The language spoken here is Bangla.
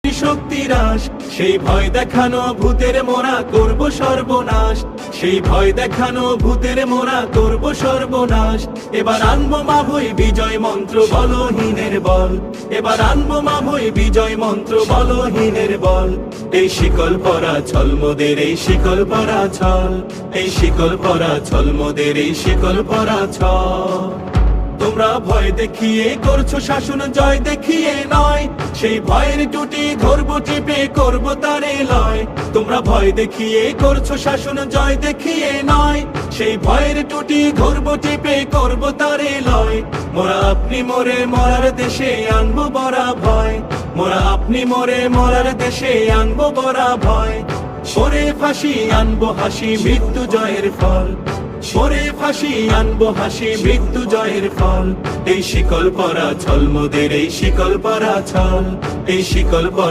কোটি শক্তিরাস। সেই ভয় দেখানো ভূতের মোরা করব সর্বনাশ, সেই ভয় দেখানো ভূতের মোরা করব সর্বনাশ। এবার আনবো মা ভই বিজয় মন্ত্র বলহীনের বল, এবার আনবো মা ভই বিজয় মন্ত্র বলহীনের বল। এই শিকল পরা ছল মোদের, এই শিকল পরা ছল, এই শিকল পরা ছল মোদের, এই শিকল পরা ছল। তোমরা ভয় দেখিয়ে করছো শাসন, জয় দেখিয়ে নয়। সেই ভয়ের টুটি ধরবো টিপে করব তারে লয়। তোমরা ভয় দেখিয়ে করছো শাসন, জয় দেখিয়ে নয়। সেই ভয়ের টুটি ধরবো টিপে করব তারে লয়। মোরা আপনি মোরে মরার দেশে আনবো বড়া ভয়, মোরা আপনি মোরে মরার দেশে আনবো বড়া ভয়। সরে ফাঁসি আনবো হাসি মৃত্যু জয়ের ফল, সরে ফাঁসি আনবো হাসি মৃত্যু জয়ের ফল। এই শিকল পরা ছল মোদের, এই শিকল পরা ছল, এই শিকল পরা